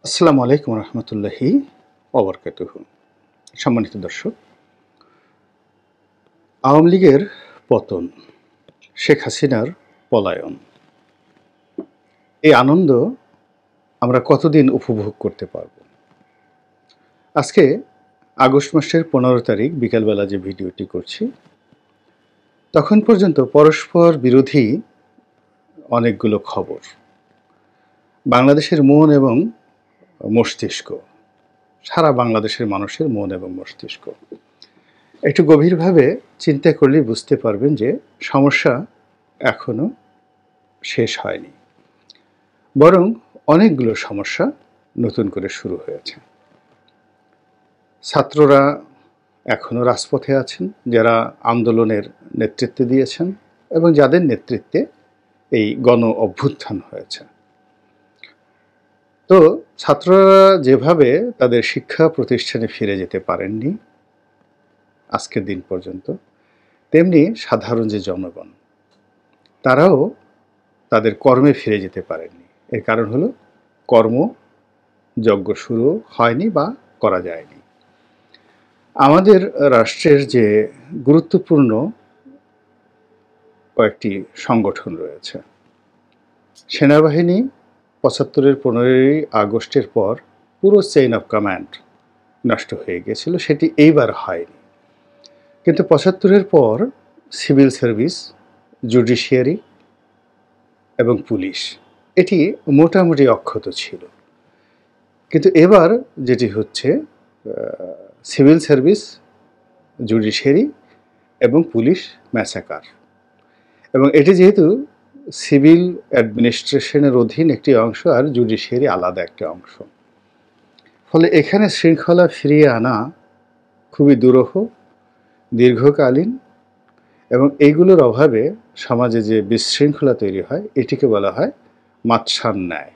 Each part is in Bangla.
আসসালামু আলাইকুম রহমতুল্লাহি ওবরকাতুহু। সম্মানিত দর্শক, আওয়ামী লীগের পতন, শেখ হাসিনার পলায়ন, এই আনন্দ আমরা কতদিন উপভোগ করতে পারব? আজকে আগস্ট মাসের 15 তারিখ বিকালবেলা যে ভিডিওটি করছি, তখন পর্যন্ত পরস্পর বিরোধী অনেকগুলো খবর বাংলাদেশের মন এবং মস্তিষ্ক, সারা বাংলাদেশের মানুষের মন এবং মস্তিষ্ক একটু গভীরভাবে চিন্তা করলেই বুঝতে পারবেন যে সমস্যা এখনো শেষ হয়নি, বরং অনেকগুলো সমস্যা নতুন করে শুরু হয়েছে। ছাত্ররা এখনো রাজপথে আছেন, যারা আন্দোলনের নেতৃত্ব দিয়েছেন এবং যাদের নেতৃত্বে এই গণ অভ্যুত্থান হয়েছে। তো ছাত্ররা যেভাবে তাদের শিক্ষা প্রতিষ্ঠানে ফিরে যেতে পারেননি আজকের দিন পর্যন্ত, তেমনি সাধারণ যে জনগণ, তারাও তাদের কর্মে ফিরে যেতে পারেননি। এর কারণ হলো কর্মযজ্ঞ শুরু হয়নি বা করা যায়নি। আমাদের রাষ্ট্রের যে গুরুত্বপূর্ণ কয়েকটি সংগঠন রয়েছে, সেনাবাহিনী ৭৫-এর ১৫ই আগস্টের পর পুরো চেইন অফ কমান্ড নষ্ট হয়ে গিয়েছিল, সেটি এইবার হয়নি। কিন্তু ৭৫-এর পর সিভিল সার্ভিস, জুডিশিয়ারি এবং পুলিশ এটি মোটামুটি অক্ষত ছিল। কিন্তু এবার যেটি হচ্ছে, সিভিল সার্ভিস, জুডিশিয়ারি এবং পুলিশ ম্যাসাকার, এবং এটি যেহেতু সিভিল অ্যাডমিনিস্ট্রেশনের অধীন একটি অংশ আর জুডিশিয়ারি আলাদা একটি অংশ, ফলে এখানে শৃঙ্খলা ফিরিয়ে আনা খুবই দুরূহ, দীর্ঘকালীন, এবং এইগুলোর অভাবে সমাজে যে বিশৃঙ্খলা তৈরি হয় এটিকে বলা হয় মাছসার ন্যায়।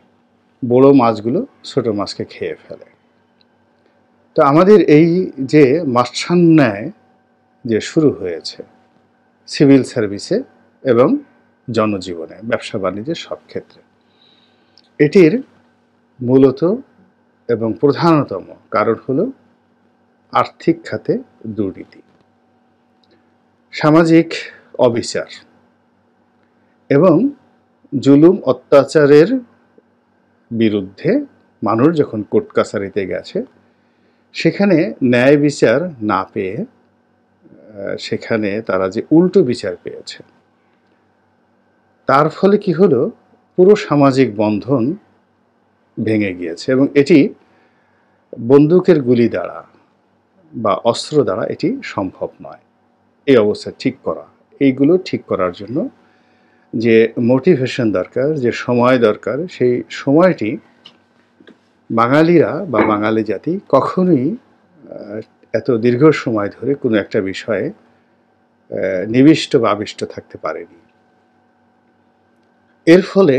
বড় মাছগুলো ছোট মাছকে খেয়ে ফেলে। তো আমাদের এই যে মাছসার ন্যায় যে শুরু হয়েছে সিভিল সার্ভিসে এবং জনজীবনে, ব্যবসা বাণিজ্যের সব ক্ষেত্রে, এটির মূলত এবং প্রধানতম কারণ হলো আর্থিক খাতে দুর্নীতি, সামাজিক অবিচার এবং জুলুম অত্যাচারের বিরুদ্ধে মানুষ যখন কোর্ট কাছারিতে গেছে, সেখানে ন্যায় বিচার না পেয়ে সেখানে তারা যে উল্টো বিচার পেয়েছে, তার ফলে কি হলো, পুরো সামাজিক বন্ধন ভেঙে গিয়েছে। এবং এটি বন্দুকের গুলি দ্বারা বা অস্ত্র দ্বারা এটি সম্ভব নয়। এই অবস্থা ঠিক করা, এইগুলো ঠিক করার জন্য যে মোটিভেশন দরকার, যে সময় দরকার, সেই সময়টি বাঙালিরা বা বাঙালি জাতি কখনোই এত দীর্ঘ সময় ধরে কোনো একটা বিষয়ে নিবিষ্ট বা আবিষ্ট থাকতে পারেনি। এর ফলে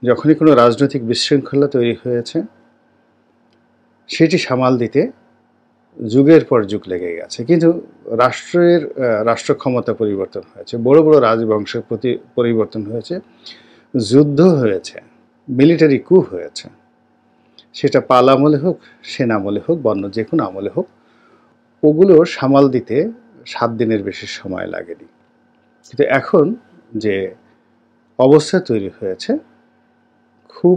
যখনই কোনো রাজনৈতিক বিশৃঙ্খলা তৈরি হয়েছে, সেটি সামাল দিতে যুগের পর যুগ লেগে গেছে। কিন্তু রাষ্ট্র ক্ষমতা পরিবর্তন হয়েছে, বড় বড় রাজবংশের প্রতি পরিবর্তন হয়েছে, যুদ্ধ হয়েছে, মিলিটারি কু হয়েছে, সেটা পাল আমলে হোক, সেনা আমলে হোক, বন্য যে কোনো আমলে হোক, ওগুলো সামাল দিতে 7 দিনের বেশি সময় লাগেনি। কিন্তু এখন যে অবস্থা তৈরি হয়েছে, খুব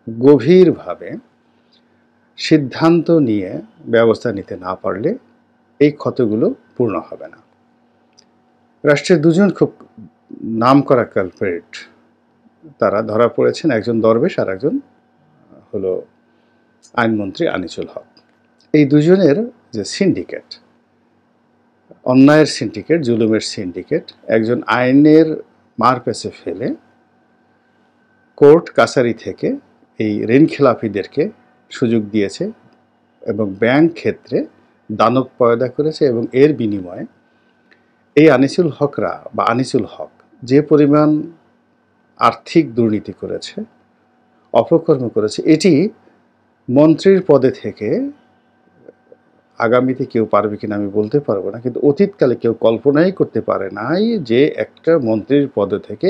গভীরভাবে সিদ্ধান্ত নিয়ে ব্যবস্থা নিতে না পারলে এই ক্ষতগুলো পূর্ণ হবে না। রাষ্ট্রের দুজন খুব নামকরা কালপ্রিট তারা ধরা পড়েছেন, একজন দরবেশ আর একজন হলো আইনমন্ত্রী আনিসুল হক। এই দুজনের যে সিন্ডিকেট, অন্যায়ের সিন্ডিকেট, জুলুমের সিন্ডিকেট, একজন আইনের মার পেছে ফেলে কোর্ট কাছারি থেকে এই ঋণখেলাপিদেরকে সুযোগ দিয়েছে এবং ব্যাংক ক্ষেত্রে দানব পয়দা করেছে, এবং এর বিনিময়ে এই আনিসুল হক যে পরিমাণ আর্থিক দুর্নীতি করেছে, অপকর্ম করেছে, এটি মন্ত্রীর পদে থেকে আগামীতে কেউ পারবে কিনা আমি বলতে পারবো না, কিন্তু অতীতকালে কেউ কল্পনাই করতে পারে নাই যে একটা মন্ত্রীর পদে থেকে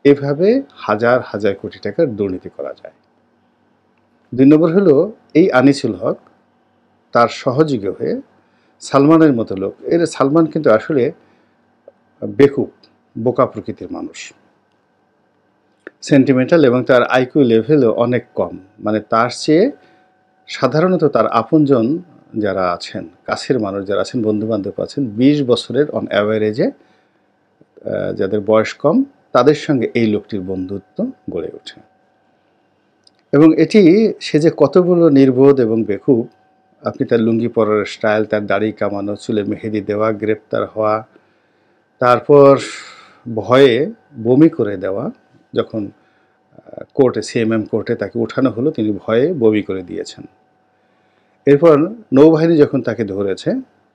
এভাবে হাজার হাজার কোটি টাকার দুর্নীতি করা যায়। 2 নম্বর হলো এই আনিসুল হক তার সহযোগী হয়ে সালমানের মতো লোক, সালমান কিন্তু আসলে বেকুব, বোকা প্রকৃতির মানুষ, সেন্টিমেন্টাল, এবং তার আইকিউ লেভেলও অনেক কম। মানে তার চেয়ে সাধারণত তার আপনজন যারা আছেন, কাছের মানুষ যারা আছেন, বন্ধুবান্ধব আছেন, 20 বছরের অন অ্যাভারেজে যাদের বয়স কম, তাদের সঙ্গে এই লোকটির বন্ধুত্ব গড়ে ওঠে। এবং এটি সে যে কত বড় নির্বোধ এবং বেকুব, আপনি তার লুঙ্গি পরার স্টাইল, তার দাড়ি কামানো, চুলে মেহেদি দেওয়া, গ্রেপ্তার হওয়া, তারপর ভয়ে বমি করে দেওয়া, যখন কোর্টে, সিএমএম কোর্টে তাকে উঠানো হলো, তিনি ভয়ে বমি করে দিয়েছেন। এরপর নৌবাহিনী যখন তাকে ধরেছে,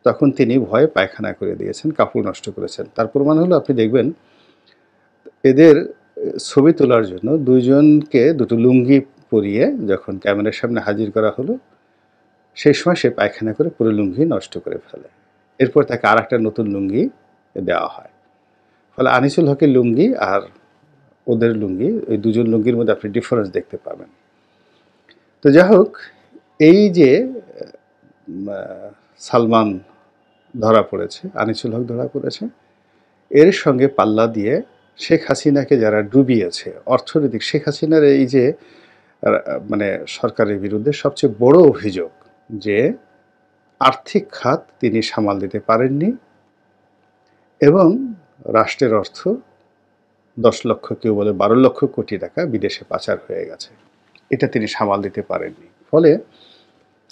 তখন তিনি ভয়ে পায়খানা করে দিয়েছেন, কাপড় নষ্ট করেছেন। তার প্রমাণ হলো, আপনি দেখবেন এদের ছবি তোলার জন্য দুইজনকে দুটো লুঙ্গি পরিয়ে যখন ক্যামেরার সামনে হাজির করা হলো, সেই সময় সে পায়খানা করে পুরো লুঙ্গি নষ্ট করে ফেলে। এরপর তাকে আর একটা নতুন লুঙ্গি দেওয়া হয়। ফলে আনিসুল হকের লুঙ্গি আর ওদের লুঙ্গি, ওই দুজন লুঙ্গির মধ্যে আপনি ডিফারেন্স দেখতে পাবেন। তো যাই হোক, এই যে সালমান ধরা পড়েছে, আনিসুল হক ধরা পড়েছে, এর সঙ্গে পাল্লা দিয়ে শেখ হাসিনাকে যারা ডুবিয়েছে, অর্থনৈতিক, শেখ হাসিনার এই যে মানে সরকারের বিরুদ্ধে সবচেয়ে বড় অভিযোগ যে আর্থিক খাত তিনি সামাল দিতে পারেননি, এবং রাষ্ট্রের অর্থ 10 লক্ষ, কেউ বলে 12 লক্ষ কোটি টাকা বিদেশে পাচার হয়ে গেছে, এটা তিনি সামাল দিতে পারেননি। ফলে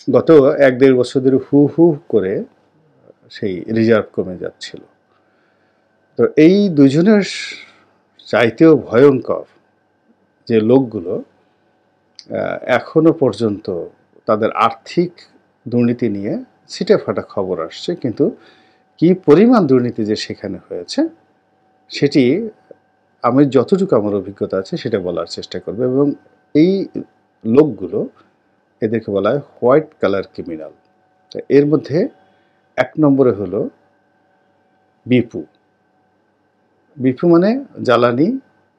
গত 1-1.5 বছর ধরে হু হু করে সেই রিজার্ভ কমে যাচ্ছিল। তো এই দুজনের চাইতেও ভয়ঙ্কর যে লোকগুলো এখনো পর্যন্ত তাদের আর্থিক দুর্নীতি নিয়ে ছিটেফাটা খবর আসছে, কিন্তু কি পরিমাণ দুর্নীতি যে সেখানে হয়েছে সেটি আমি যতটুকু আমার অভিজ্ঞতা আছে সেটা বলার চেষ্টা করব। এবং এই লোকগুলো, এদেরকে বলা হয় হোয়াইট কালার ক্রিমিনাল। তো এর মধ্যে 1 নম্বরে হলো বিপু। বিপু মানে জ্বালানি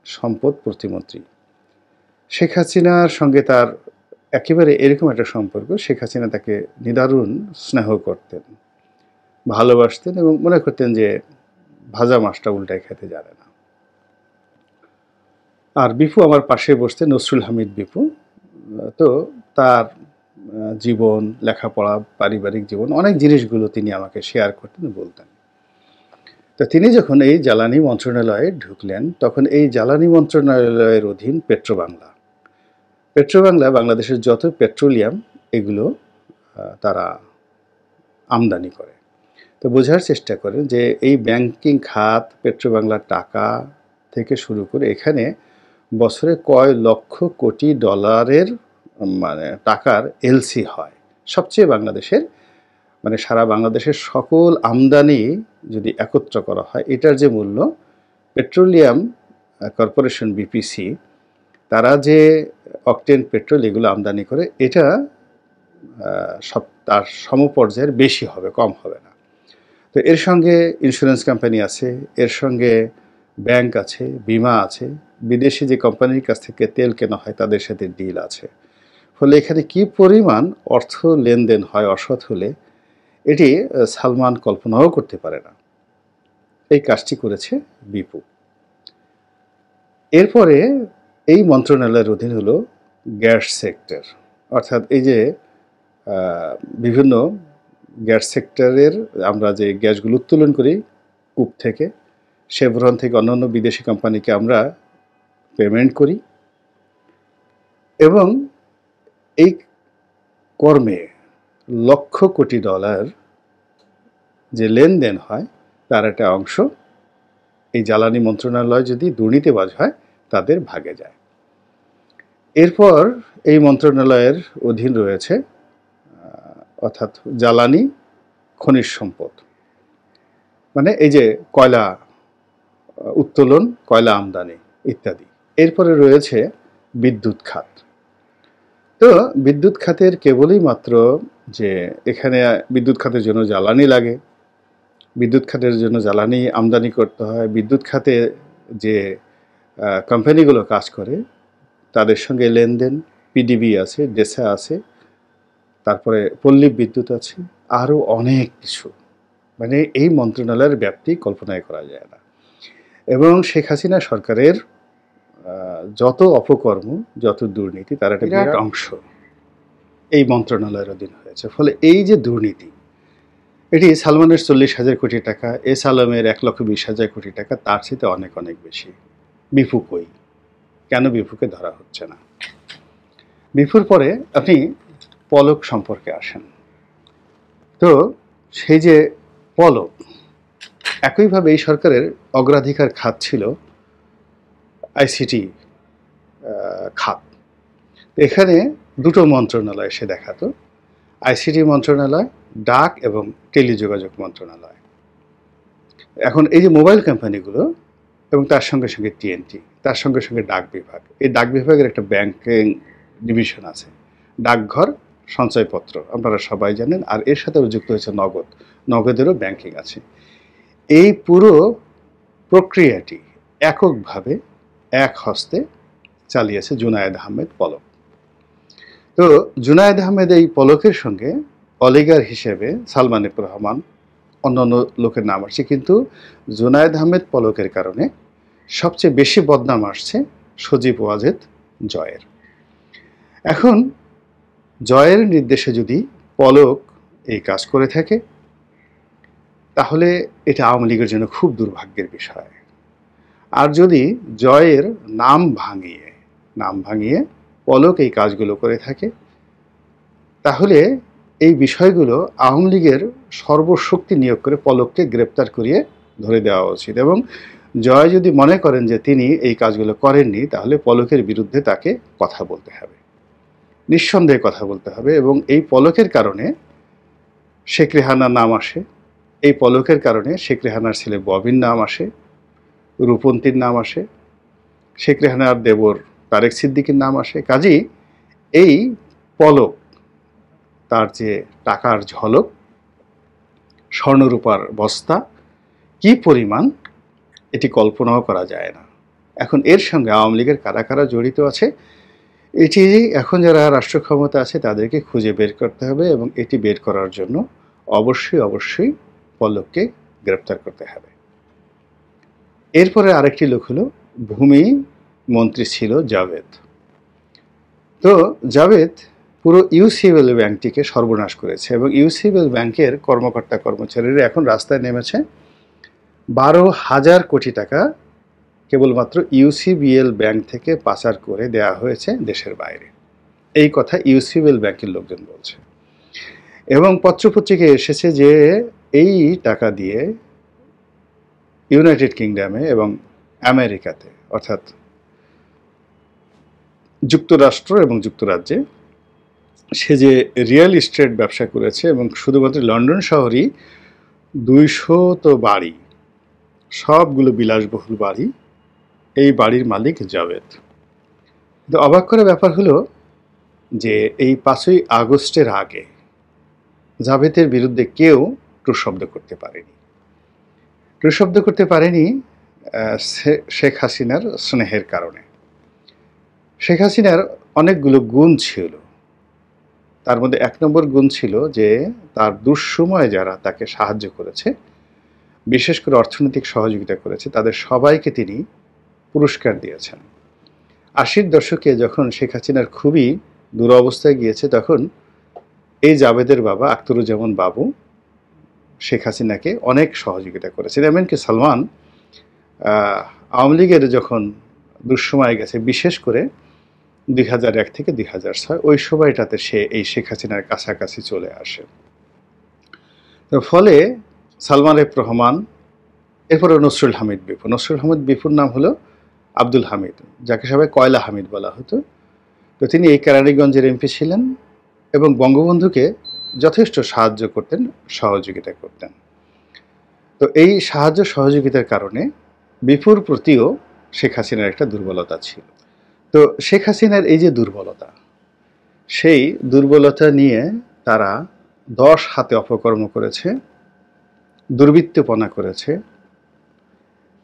সম্পদ প্রতিমন্ত্রী। শেখ হাসিনার সঙ্গে তার একেবারে এরকম একটা সম্পর্ক, শেখ হাসিনা তাকে নিদারুণ স্নেহ করতেন, ভালোবাসতেন, এবং মনে করতেন যে ভাজা মাছটা উল্টায় খেতে জানে না। আর বিপু আমার পাশে বসতেন, নসরুল হামিদ বিপু। তো তার জীবন, লেখাপড়া, পারিবারিক জীবন, অনেক জিনিসগুলো তিনি আমাকে শেয়ার করতেন, বলতেন। তো তিনি যখন এই জ্বালানি মন্ত্রণালয়ে ঢুকলেন, তখন এই জ্বালানি মন্ত্রণালয়ের অধীন পেট্রোবাংলা, বাংলাদেশের যত পেট্রোলিয়াম এগুলো তারা আমদানি করে। তো বোঝার চেষ্টা করেন যে এই ব্যাংকিং খাত, পেট্রোবাংলার টাকা থেকে শুরু করে এখানে বছরে কয় লক্ষ কোটি ডলারের মানে টাকার এলসি হয়। সবচেয়ে বাংলাদেশের, মানে সারা বাংলাদেশের সকল আমদানি যদি একত্র করা হয়, এটার যে মূল্য, পেট্রোলিয়াম কর্পোরেশন বিপিসি তারা যে অকটেন পেট্রোল এগুলো আমদানি করে, এটা সব তার সমপর্যায়ের বেশি হবে, কম হবে না। তো এর সঙ্গে ইন্স্যুরেন্স কোম্পানি আছে, এর সঙ্গে ব্যাংক আছে, বিমা আছে, বিদেশি যে কোম্পানির কাছ থেকে তেল কেনা হয় তাদের সাথে ডিল আছে। ফলে এখানে কি পরিমাণ অর্থ লেনদেন হয় অসৎ হলে, এটি সালমান কল্পনাও করতে পারে না। এই কাজটি করেছে বিপু। এরপরে এই মন্ত্রণালয়ের অধীন হলো গ্যাস সেক্টর, অর্থাৎ এই যে বিভিন্ন গ্যাস সেক্টরের আমরা যে গ্যাসগুলো উত্তোলন করি কূপ থেকে, শেভরন থেকে অন্যান্য বিদেশি কোম্পানিকে আমরা পেমেন্ট করি, এবং এই কর্মে লক্ষ কোটি ডলার যে লেনদেন হয় তার একটা অংশ এই জ্বালানি মন্ত্রণালয় যদি দুর্নীতিবাজ হয় তাদের ভাগে যায়। এরপর এই মন্ত্রণালয়ের অধীন রয়েছে অর্থাৎ জ্বালানি খনিজ সম্পদ, মানে এই যে কয়লা উত্তোলন, কয়লা আমদানি ইত্যাদি। এরপরে রয়েছে বিদ্যুৎ খাত। তো বিদ্যুৎ খাতের কেবলই মাত্র যে এখানে বিদ্যুৎ খাতের জন্য জ্বালানি লাগে, বিদ্যুৎ খাতের জন্য জ্বালানি আমদানি করতে হয়, বিদ্যুৎ খাতে যে কোম্পানিগুলো কাজ করে তাদের সঙ্গে লেনদেন, পিডিবি আছে, ডেসা আছে, তারপরে পল্লী বিদ্যুৎ আছে, আরও অনেক কিছু। মানে এই মন্ত্রণালয়ের ব্যাপ্তি কল্পনাই করা যায় না। এবং শেখ হাসিনা সরকারের যত অপকর্ম, যত দুর্নীতি, তার একটা বিরাট অংশ এই মন্ত্রণালয়ের অধীন হয়েছে। ফলে এই যে দুর্নীতি, এটি সালমানের 40,000 কোটি টাকা, এস আলমের 1,20,000 কোটি টাকা, তার চেয়ে অনেক অনেক বেশি। বিপু কই? কেন বিপুকে ধরা হচ্ছে না? বিপুর পরে আপনি পলক সম্পর্কে আসেন। তো সেই যে পলক, একইভাবে এই সরকারের অগ্রাধিকার খাত ছিল আইসিটি খাত। এখানে দুটো মন্ত্রণালয় এসে দেখাতো, আইসিটি মন্ত্রণালয়, ডাক এবং টেলিযোগাযোগ মন্ত্রণালয়। এখন এই যে মোবাইল কোম্পানিগুলো এবং তার সঙ্গে সঙ্গে টিএনটি, তার সঙ্গে সঙ্গে ডাক বিভাগ, এই ডাক বিভাগের একটা ব্যাংকিং ডিভিশন আছে, ডাকঘর সঞ্চয়পত্র, আপনারা সবাই জানেন। আর এর সাথে যুক্ত হয়েছে নগদ, নগদেরও ব্যাংকিং আছে। এই পুরো প্রক্রিয়াটি এককভাবে এক হস্তে চালিয়েছে জুনায়েদ আহমেদ পলক। তো জুনায়েদ আহমেদ এই পলকের সঙ্গে অলিগার হিসেবে সালমান এফ রহমান, অন্যান্য লোকের নাম আসছে, কিন্তু জুনায়েদ আহমেদ পলকের কারণে সবচেয়ে বেশি বদনাম আসছে সজীব ওয়াজেদ জয়ের। এখন জয়ের নির্দেশে যদি পলক এই কাজ করে থাকে, তাহলে এটা আওয়ামী লীগের জন্য খুব দুর্ভাগ্যের বিষয়। আর যদি জয়ের নাম ভাঙিয়ে পলক এই কাজগুলো করে থাকে, তাহলে এই বিষয়গুলো আওয়ামী লীগের সর্বশক্তি নিয়োগ করে পলককে গ্রেপ্তার করিয়ে ধরে দেওয়া উচিত। এবং জয় যদি মনে করেন যে তিনি এই কাজগুলো করেননি, তাহলে পলকের বিরুদ্ধে তাকে কথা বলতে হবে, নিঃসন্দেহে কথা বলতে হবে। এবং এই পলকের কারণে শেখ রেহানার নাম আসে, এই পলকের কারণে শেখ রেহানার ছেলে ববির নাম আসে, রূপন্তীর নাম আসে, শেখ রেহানার দেবর তারেক সিদ্দিকীর নাম আসে। কাজেই এই পলক, তার যে টাকার ঝলক, স্বর্ণরূপার বস্তা কি পরিমাণ, এটি কল্পনাও করা যায় না। এখন এর সঙ্গে আওয়ামী লীগের কারা কারা জড়িত আছে, এটি এখন যারা রাষ্ট্র ক্ষমতা আছে তাদেরকে খুঁজে বের করতে হবে। এবং এটি বের করার জন্য অবশ্যই পলককে গ্রেপ্তার করতে হবে। এরপরে আরেকটি লোক হলো ভূমি মন্ত্রী ছিল জাভেদ। তো জাভেদ পুরো ইউসিএল ব্যাংকটিকে সর্বনাশ করেছে এবং ইউসিএল ব্যাংকের কর্মকর্তা কর্মচারীরা এখন রাস্তায় নেমেছে। 12,000 কোটি টাকা কেবলমাত্র ইউসিবিএল ব্যাংক থেকে পাচার করে দেয়া হয়েছে দেশের বাইরে, এই কথা ইউসিবিএল ব্যাংকের লোকজন বলছে। এবং পত্রপত্রিকায় এসেছে যে এই টাকা দিয়ে ইউনাইটেড কিংডমে এবং আমেরিকাতে, অর্থাৎ যুক্তরাষ্ট্র এবং যুক্তরাজ্যে সে যে রিয়েল এস্টেট ব্যবসা করেছে, এবং শুধুমাত্র লন্ডন শহরই 200 বাড়ি, সবগুলো বিলাসবহুল বাড়ি, এই বাড়ির মালিক জাভেদ। কিন্তু অবাক করা ব্যাপার হলো যে এই 5ই আগস্টের আগে জাভেদের বিরুদ্ধে কেউ টুশব্দ করতে পারেনি শেখ হাসিনার স্নেহের কারণে। শেখ হাসিনার অনেকগুলো গুণ ছিল, তার মধ্যে 1 নম্বর গুণ ছিল যে তার দুঃসময়ে যারা তাকে সাহায্য করেছে, বিশেষ করে অর্থনৈতিক সহযোগিতা করেছে, তাদের সবাইকে তিনি পুরস্কার দিয়েছেন। 80-র দশকে যখন শেখ হাসিনার খুবই দুরবস্থায় গিয়েছে, তখন এই জাভেদের বাবা আখতারুজ্জামান বাবু শেখ হাসিনাকে অনেক সহযোগিতা করেছেন। এমনকি সালমান আওয়ামী লীগের যখন দুঃসময় গেছে, বিশেষ করে 2001 থেকে 2006, ওই সময়টাতে সে এই শেখ হাসিনার কাছাকাছি চলে আসে। তো ফলে সালমান এফ রহমান, এরপরে নসরুল হামিদ বিপুর নাম হলো আব্দুল হামিদ, যাকে সবাই কয়লা হামিদ বলা হতো। তো তিনি এই কেরানীগঞ্জের এমপি ছিলেন এবং বঙ্গবন্ধুকে যথেষ্ট সাহায্য করতেন, সহযোগিতা করতেন। তো এই সাহায্য সহযোগিতার কারণে বিপুর প্রতিও শেখ হাসিনার একটা দুর্বলতা ছিল। তো শেখ হাসিনার এই যে দুর্বলতা, সেই দুর্বলতা নিয়ে তারা 10 হাতে অপকর্ম করেছে, দুর্বৃত্তপনা করেছে,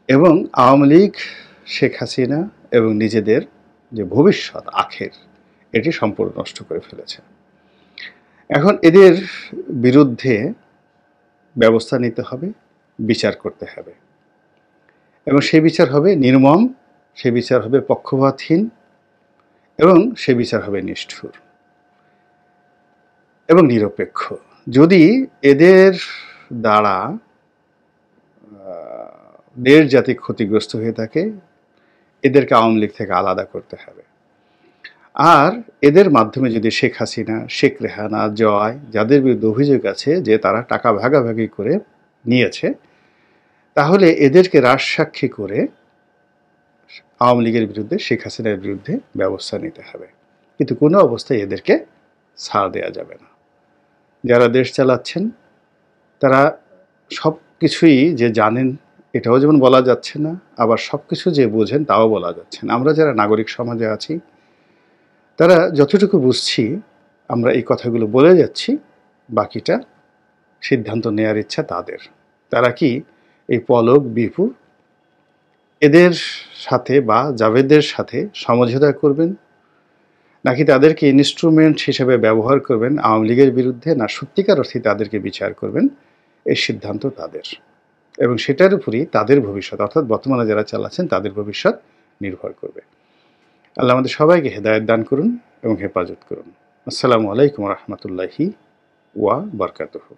এবং আওয়ামী লীগ, শেখ হাসিনা এবং নিজেদের যে ভবিষ্যৎ আখের, এটি সম্পূর্ণ নষ্ট করে ফেলেছে। এখন এদের বিরুদ্ধে ব্যবস্থা নিতে হবে, বিচার করতে হবে, এবং সে বিচার হবে নির্মম, সে বিচার হবে পক্ষপাতহীন, এবং সে বিচার হবে নিষ্ঠুর এবং নিরপেক্ষ। যদি এদের দ্বারা দেশ জাতি ক্ষতিগ্রস্ত হয়ে থাকে, এদেরকে আওয়ামী লীগ থেকে আলাদা করতে হবে। আর এদের মাধ্যমে যদি শেখ হাসিনা, শেখ রেহানা, জয়, যাদের বিরুদ্ধে অভিযোগ আছে যে তারা টাকা ভাগাভাগি করে নিয়েছে, তাহলে এদেরকে রাজসাক্ষী করে আওয়ামী লীগের বিরুদ্ধে, শেখ হাসিনার বিরুদ্ধে ব্যবস্থা নিতে হবে। কিন্তু কোনো অবস্থায় এদেরকে ছাড় দেওয়া যাবে না। যারা দেশ চালাচ্ছেন তারা সব কিছুই যে জানেন এটাও যেমন বলা যাচ্ছে না, আবার সব কিছু যে বোঝেন তাও বলা যাচ্ছে না। আমরা যারা নাগরিক সমাজে আছি তারা যতটুকু বুঝছি আমরা এই কথাগুলো বলে যাচ্ছি, বাকিটা সিদ্ধান্ত নেয়ার ইচ্ছা তাদের। তারা কি এই পলক, বিপু এদের সাথে বা জাভেদের সাথে সমঝোতা করবেন, নাকি তাদেরকে ইনস্ট্রুমেন্ট হিসেবে ব্যবহার করবেন আওয়ামী লীগের বিরুদ্ধে, না সত্যিকার অর্থে তাদেরকে বিচার করবেন, এই সিদ্ধান্ত তাদের। এবং সেটার উপরই তাদের ভবিষ্যৎ, অর্থাৎ বর্তমানে যারা চালাচ্ছেন তাদের ভবিষ্যৎ নির্ভর করবে। আল্লাহ আমাদের সবাইকে হেদায়েত দান করুন এবং হেফাজত করুন। আসসালামু আলাইকুম রহমতুল্লাহি ওয়া বারকাতুহু।